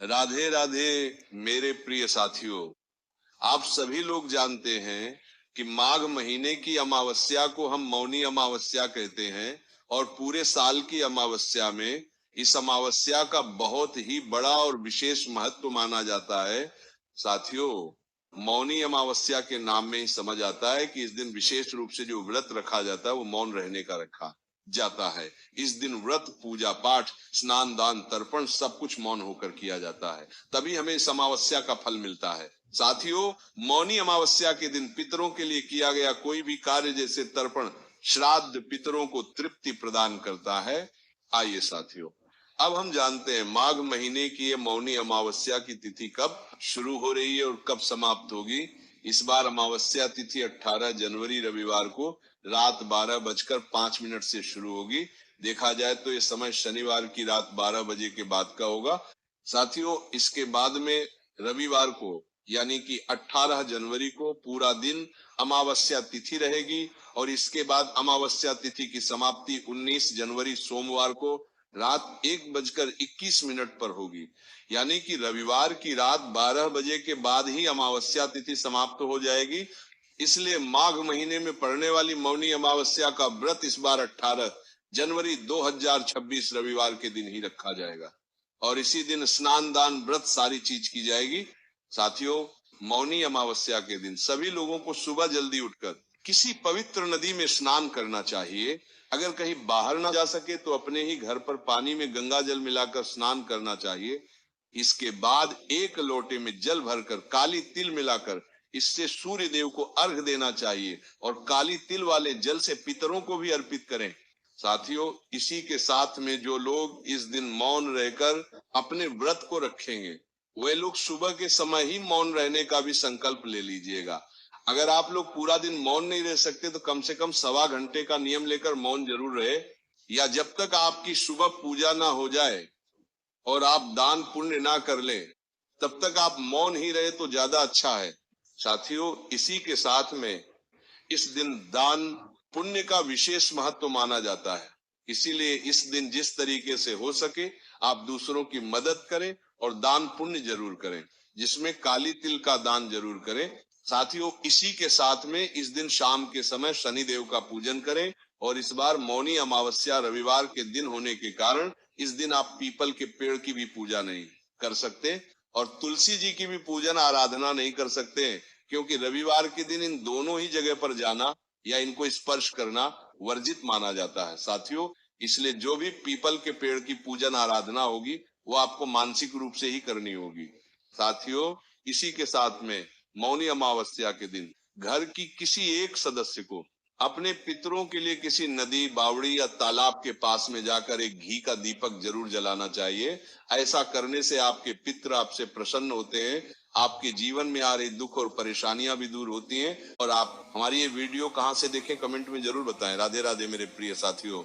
राधे राधे मेरे प्रिय साथियों। आप सभी लोग जानते हैं कि माघ महीने की अमावस्या को हम मौनी अमावस्या कहते हैं और पूरे साल की अमावस्या में इस अमावस्या का बहुत ही बड़ा और विशेष महत्व माना जाता है। साथियों, मौनी अमावस्या के नाम में ही समझ आता है कि इस दिन विशेष रूप से जो व्रत रखा जाता है वो मौन रहने का रखा जाता है। इस दिन व्रत, पूजा पाठ, स्नान, दान, तर्पण सब कुछ मौन होकर किया जाता है, तभी हमें इस अमावस्या का फल मिलता है। साथियों, मौनी अमावस्या के दिन पितरों के लिए किया गया कोई भी कार्य जैसे तर्पण, श्राद्ध पितरों को तृप्ति प्रदान करता है। आइए साथियों, अब हम जानते हैं माघ महीने की ये मौनी अमावस्या की तिथि कब शुरू हो रही है और कब समाप्त होगी। इस बार अमावस्या तिथि 18 जनवरी रविवार को रात 12:05 से शुरू होगी। देखा जाए तो ये समय शनिवार की रात 12 बजे के बाद का होगा। साथियों, इसके बाद में रविवार को यानी कि 18 जनवरी को पूरा दिन अमावस्या तिथि रहेगी और इसके बाद अमावस्या तिथि की समाप्ति 19 जनवरी सोमवार को रात 1:21 पर होगी। यानी कि रविवार की रात 12 बजे के बाद ही अमावस्या तिथि समाप्त हो जाएगी। इसलिए माघ महीने में पड़ने वाली मौनी अमावस्या का व्रत इस बार 18 जनवरी 2026 रविवार के दिन ही रखा जाएगा और इसी दिन स्नान, दान, व्रत सारी चीज की जाएगी। साथियों, मौनी अमावस्या के दिन सभी लोगों को सुबह जल्दी उठकर किसी पवित्र नदी में स्नान करना चाहिए। अगर कहीं बाहर ना जा सके तो अपने ही घर पर पानी में गंगा जल मिलाकर स्नान करना चाहिए। इसके बाद एक लोटे में जल भरकर काली तिल मिलाकर इससे सूर्य देव को अर्घ देना चाहिए और काली तिल वाले जल से पितरों को भी अर्पित करें। साथियों, इसी के साथ में जो लोग इस दिन मौन रहकर अपने व्रत को रखेंगे वे लोग सुबह के समय ही मौन रहने का भी संकल्प ले लीजिएगा। अगर आप लोग पूरा दिन मौन नहीं रह सकते तो कम से कम सवा घंटे का नियम लेकर मौन जरूर रहे, या जब तक आपकी सुबह पूजा ना हो जाए और आप दान पुण्य ना कर ले तब तक आप मौन ही रहे तो ज्यादा अच्छा है। साथियों, इसी के साथ में इस दिन दान पुण्य का विशेष महत्व माना जाता है। इसीलिए इस दिन जिस तरीके से हो सके आप दूसरों की मदद करें और दान पुण्य जरूर करें, जिसमें काली तिल का दान जरूर करें। साथियों, इसी के साथ में इस दिन शाम के समय शनि देव का पूजन करें और इस बार मौनी अमावस्या रविवार के दिन होने के कारण इस दिन आप पीपल के पेड़ की भी पूजा नहीं कर सकते और तुलसी जी की भी पूजन आराधना नहीं कर सकते, क्योंकि रविवार के दिन इन दोनों ही जगह पर जाना या इनको स्पर्श करना वर्जित माना जाता है। साथियों, इसलिए जो भी पीपल के पेड़ की पूजन आराधना होगी वो आपको मानसिक रूप से ही करनी होगी। साथियों, इसी के साथ में मौनी अमावस्या के दिन घर की किसी एक सदस्य को अपने पितरों के लिए किसी नदी, बावड़ी या तालाब के पास में जाकर एक घी का दीपक जरूर जलाना चाहिए। ऐसा करने से आपके पितर आपसे प्रसन्न होते हैं, आपके जीवन में आ रही दुख और परेशानियां भी दूर होती हैं। और आप हमारी ये वीडियो कहाँ से देखें कमेंट में जरूर बताएं। राधे राधे मेरे प्रिय साथियों।